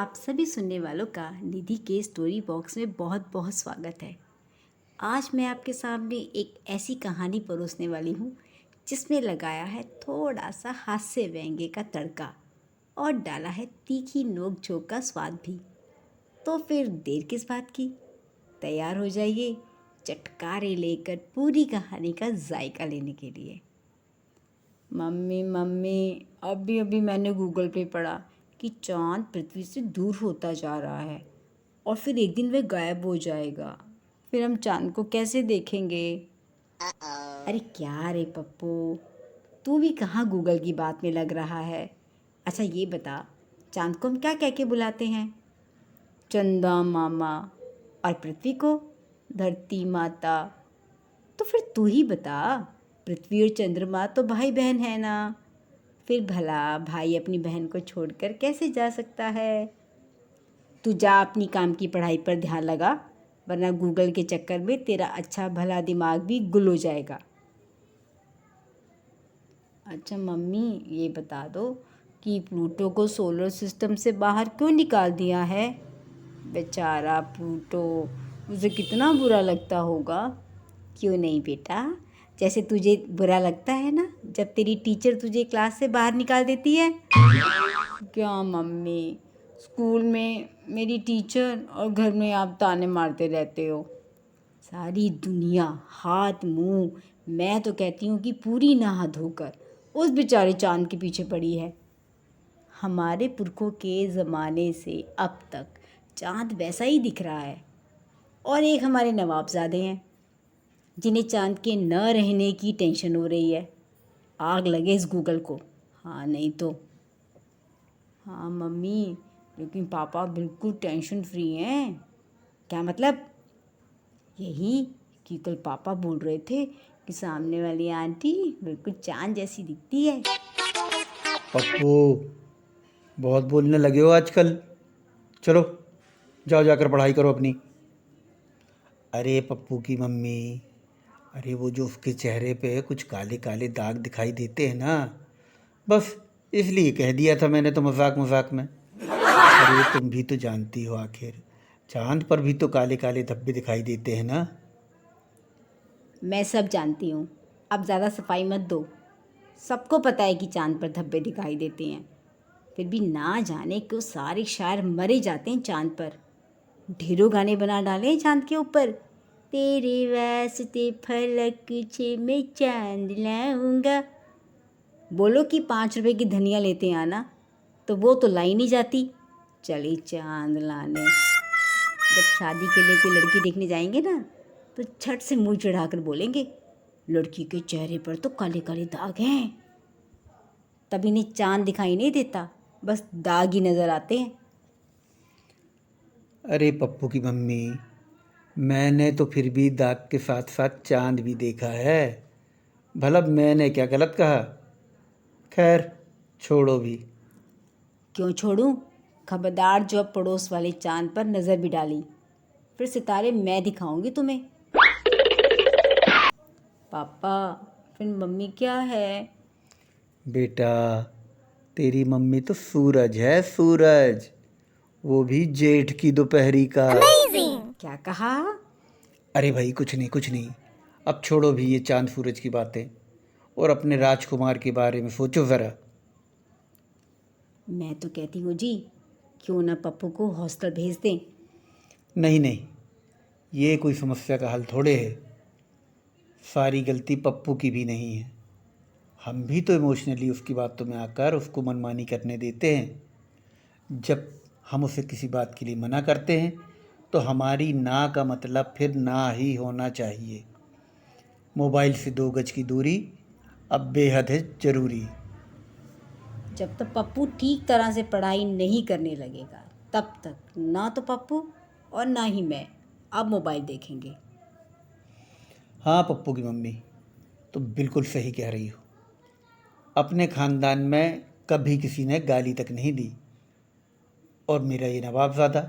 आप सभी सुनने वालों का निधि के स्टोरी बॉक्स में बहुत बहुत स्वागत है। आज मैं आपके सामने एक ऐसी कहानी परोसने वाली हूँ जिसमें लगाया है थोड़ा सा हास्य व्यंग्य का तड़का और डाला है तीखी नोक झोंक का स्वाद भी। तो फिर देर किस बात की, तैयार हो जाइए चटकारे लेकर पूरी कहानी का जायका लेने के लिए। मम्मी मम्मी, अभी अभी मैंने गूगल पे पढ़ा कि चांद पृथ्वी से दूर होता जा रहा है और फिर एक दिन वह गायब हो जाएगा। फिर हम चांद को कैसे देखेंगे? अरे क्या रे पप्पू, तू भी कहाँ गूगल की बात में लग रहा है। अच्छा ये बता, चांद को हम क्या कह के बुलाते हैं? चंदा मामा। और पृथ्वी को? धरती माता। तो फिर तू ही बता, पृथ्वी और चंद्रमा तो भाई बहन है ना। फिर भला भाई अपनी बहन को छोड़कर कैसे जा सकता है? तू जा अपनी काम की पढ़ाई पर ध्यान लगा, वरना गूगल के चक्कर में तेरा अच्छा भला दिमाग भी गुल हो जाएगा। अच्छा मम्मी, ये बता दो कि प्लूटो को सोलर सिस्टम से बाहर क्यों निकाल दिया है? बेचारा प्लूटो, उसे कितना बुरा लगता होगा। क्यों नहीं बेटा, जैसे तुझे बुरा लगता है ना जब तेरी टीचर तुझे क्लास से बाहर निकाल देती है। क्या मम्मी, स्कूल में मेरी टीचर और घर में आप ताने मारते रहते हो। सारी दुनिया हाथ मुंह, मैं तो कहती हूँ कि पूरी नहा धोकर उस बेचारे चांद के पीछे पड़ी है। हमारे पुरखों के ज़माने से अब तक चांद वैसा ही दिख रहा है। और एक हमारे नवाबजादे हैं जिन्हें चांद के न रहने की टेंशन हो रही है। आग लगे इस गूगल को। हाँ नहीं तो। हाँ मम्मी, लेकिन पापा बिल्कुल टेंशन फ्री हैं। क्या मतलब? यही कि कल पापा बोल रहे थे कि सामने वाली आंटी बिल्कुल चांद जैसी दिखती है। पप्पू, बहुत बोलने लगे हो आजकल। चलो जाओ, जाकर पढ़ाई करो अपनी। अरे पप्पू की मम्मी, अरे वो जो उसके चेहरे पे कुछ काले काले दाग दिखाई देते हैं ना, बस इसलिए कह दिया था मैंने तो मजाक मजाक में। अरे तुम भी तो जानती हो, आखिर चांद पर भी तो काले काले धब्बे दिखाई देते हैं ना। मैं सब जानती हूँ, अब ज़्यादा सफाई मत दो। सबको पता है कि चांद पर धब्बे दिखाई देते हैं, फिर भी ना जाने क्यों सारे शायर मरे जाते हैं चांद पर। ढेरों गाने बना डाले हैं चांद के ऊपर। तेरे वास्ते फलक छे मैं चांद लाऊंगा। बोलो कि 5 रुपए की धनिया लेते हैं आना, तो वो तो लाई नहीं जाती। चली चांद लाने। जब शादी के लिए कोई लड़की देखने जाएंगे ना, तो झट से मुंह चढ़ाकर बोलेंगे, लड़की के चेहरे पर तो काले काले दाग हैं। तब इन्हें चांद दिखाई नहीं देता, बस दाग ही नजर आते हैं। अरे पप्पू की मम्मी, मैंने तो फिर भी दाग के साथ साथ चांद भी देखा है। भला मैंने क्या गलत कहा? खैर छोड़ो भी। क्यों छोड़ूं? खबरदार जो अब पड़ोस वाले चांद पर नजर भी डाली, फिर सितारे मैं दिखाऊंगी तुम्हें। पापा, फिर मम्मी क्या है? बेटा, तेरी मम्मी तो सूरज है, सूरज। वो भी जेठ की दोपहरी का। क्या कहा? अरे भाई कुछ नहीं कुछ नहीं। अब छोड़ो भी ये चांद सूरज की बातें और अपने राजकुमार के बारे में सोचो ज़रा। मैं तो कहती हूँ जी, क्यों ना पप्पू को हॉस्टल भेज दें। नहीं नहीं, ये कोई समस्या का हल थोड़े है। सारी गलती पप्पू की भी नहीं है। हम भी तो इमोशनली उसकी बातों में आकर उसको मनमानी करने देते हैं। जब हम उसे किसी बात के लिए मना करते हैं तो हमारी ना का मतलब फिर ना ही होना चाहिए। मोबाइल से 2 गज की दूरी अब बेहद है ज़रूरी। जब तक पप्पू ठीक तरह से पढ़ाई नहीं करने लगेगा, तब तक ना तो पप्पू और ना ही मैं अब मोबाइल देखेंगे। हाँ पप्पू की मम्मी, तो बिल्कुल सही कह रही हो। अपने ख़ानदान में कभी किसी ने गाली तक नहीं दी। और मेरा ये नवाबजादा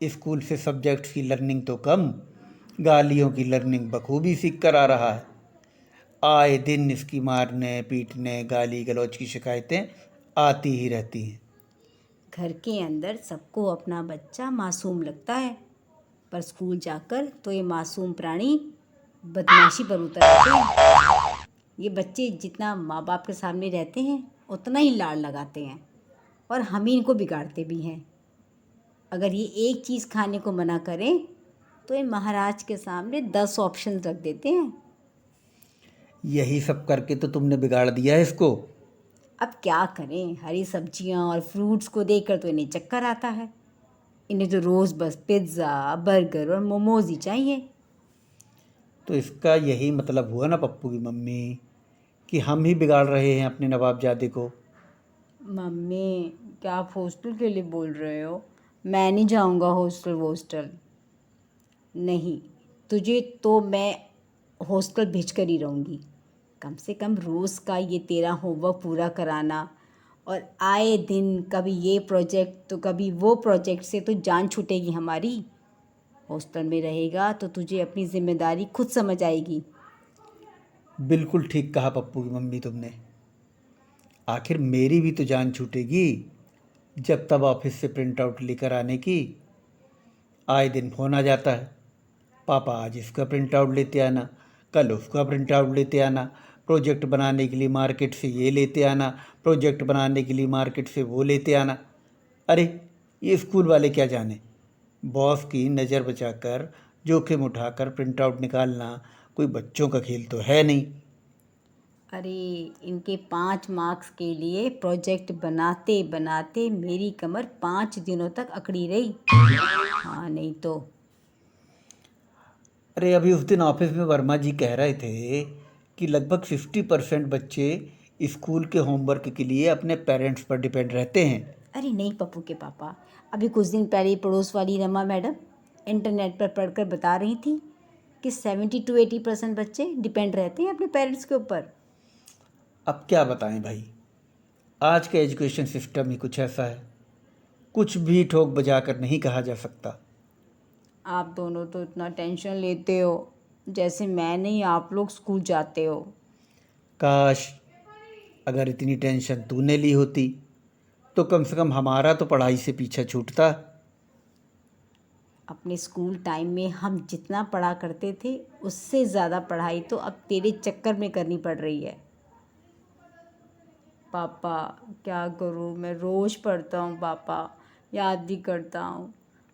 स्कूल से सब्जेक्ट्स की लर्निंग तो कम, गालियों की लर्निंग बखूबी सीख कर आ रहा है। आए दिन इसकी मारने पीटने गाली गलौज की शिकायतें आती ही रहती हैं। घर के अंदर सबको अपना बच्चा मासूम लगता है, पर स्कूल जाकर तो ये मासूम प्राणी बदमाशी पर उतर आते हैं। ये बच्चे जितना माँ बाप के सामने रहते हैं उतना ही लाड़ लगाते हैं और हम ही इनको बिगाड़ते भी हैं। अगर ये एक चीज़ खाने को मना करें तो ये महाराज के सामने 10 ऑप्शन रख देते हैं। यही सब करके तो तुमने बिगाड़ दिया है इसको। अब क्या करें, हरी सब्जियां और फ्रूट्स को देखकर तो इन्हें चक्कर आता है। इन्हें तो रोज़ बस पिज़्ज़ा, बर्गर और मोमोज ही चाहिए। तो इसका यही मतलब हुआ ना पप्पू की मम्मी, कि हम ही बिगाड़ रहे हैं अपने नवाबजादे को। मम्मी, क्या आप हॉस्टल के लिए बोल रहे हो? मैं नहीं जाऊंगा हॉस्टल। नहीं, तुझे तो मैं हॉस्टल भेज कर ही रहूँगी। कम से कम रोज़ का ये तेरा होमवर्क पूरा कराना और आए दिन कभी ये प्रोजेक्ट तो कभी वो प्रोजेक्ट से तो जान छूटेगी हमारी। हॉस्टल में रहेगा तो तुझे अपनी जिम्मेदारी खुद समझ आएगी। बिल्कुल ठीक कहा पप्पू की मम्मी तुमने। आखिर मेरी भी तो जान छूटेगी जब तब ऑफिस से प्रिंट आउट लेकर आने की। आए दिन फ़ोन आ जाता है, पापा आज इसका प्रिंट आउट लेते आना, कल उसका प्रिंट आउट लेते आना, प्रोजेक्ट बनाने के लिए मार्केट से ये लेते आना, प्रोजेक्ट बनाने के लिए मार्केट से वो लेते आना। अरे ये स्कूल वाले क्या जाने, बॉस की नज़र बचाकर जोखिम उठाकर प्रिंट आउट निकालना कोई बच्चों का खेल तो है नहीं। अरे इनके 5 मार्क्स के लिए प्रोजेक्ट बनाते बनाते मेरी कमर 5 दिनों तक अकड़ी रही। हाँ नहीं तो। अरे अभी उस दिन ऑफिस में वर्मा जी कह रहे थे कि लगभग 50% बच्चे स्कूल के होमवर्क के लिए अपने पेरेंट्स पर डिपेंड रहते हैं। अरे नहीं पप्पू के पापा, अभी कुछ दिन पहले ही पड़ोस वाली रमा मैडम इंटरनेट पर पढ़कर बता रही थी कि 70 to 80% बच्चे डिपेंड रहते हैं अपने पेरेंट्स के ऊपर। अब क्या बताएं भाई, आज का एजुकेशन सिस्टम ही कुछ ऐसा है, कुछ भी ठोक बजा कर नहीं कहा जा सकता। आप दोनों तो इतना टेंशन लेते हो जैसे मैं नहीं आप लोग स्कूल जाते हो। काश अगर इतनी टेंशन तूने ली होती तो कम से कम हमारा तो पढ़ाई से पीछा छूटता। अपने स्कूल टाइम में हम जितना पढ़ा करते थे उससे ज़्यादा पढ़ाई तो अब तेरे चक्कर में करनी पड़ रही है। पापा क्या करूँ, मैं रोज़ पढ़ता हूँ पापा, याद भी करता हूँ।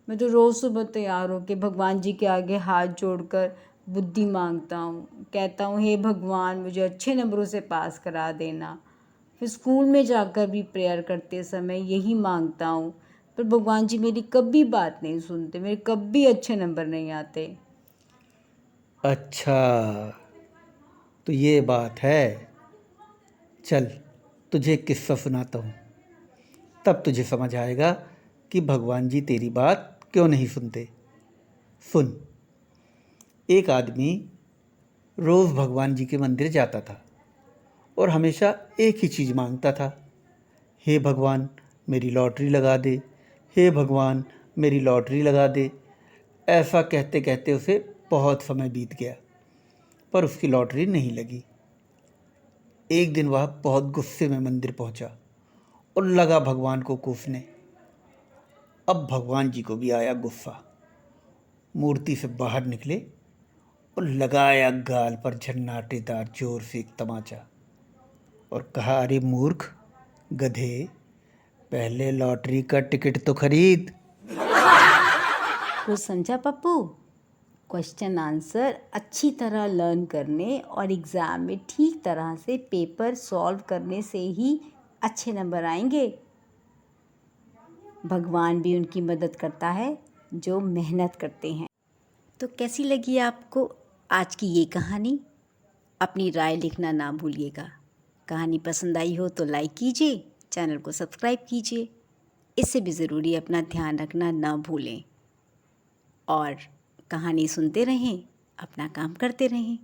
मैं तो रोज़ सुबह तैयार होकर भगवान जी के आगे हाथ जोड़कर बुद्धि मांगता हूँ, कहता हूँ हे भगवान मुझे अच्छे नंबरों से पास करा देना। फिर स्कूल में जाकर भी प्रेयर करते समय यही मांगता हूँ, पर भगवान जी मेरी कभी बात नहीं सुनते, मेरे कभी अच्छे नंबर नहीं आते। अच्छा तो ये बात है। चल तुझे एक किस्सा सुनाता हूँ, तब तुझे समझ आएगा कि भगवान जी तेरी बात क्यों नहीं सुनते। सुन, एक आदमी रोज़ भगवान जी के मंदिर जाता था और हमेशा एक ही चीज़ मांगता था, हे भगवान मेरी लॉटरी लगा दे, हे भगवान मेरी लॉटरी लगा दे। ऐसा कहते कहते उसे बहुत समय बीत गया पर उसकी लॉटरी नहीं लगी। एक दिन वह बहुत गुस्से में मंदिर पहुंचा और लगा भगवान को कोसने। अब भगवान जी को भी आया गुस्सा, मूर्ति से बाहर निकले और लगाया गाल पर झन्नाटेदार जोर से एक तमाचा और कहा, अरे मूर्ख गधे, पहले लॉटरी का टिकट तो खरीद। कुछ समझा पप्पू? क्वेश्चन आंसर अच्छी तरह लर्न करने और एग्ज़ाम में ठीक तरह से पेपर सॉल्व करने से ही अच्छे नंबर आएंगे। भगवान भी उनकी मदद करता है जो मेहनत करते हैं। तो कैसी लगी आपको आज की ये कहानी? अपनी राय लिखना ना भूलिएगा। कहानी पसंद आई हो तो लाइक कीजिए, चैनल को सब्सक्राइब कीजिए। इससे भी ज़रूरी अपना ध्यान रखना ना भूलें और कहानी सुनते रहें, अपना काम करते रहें।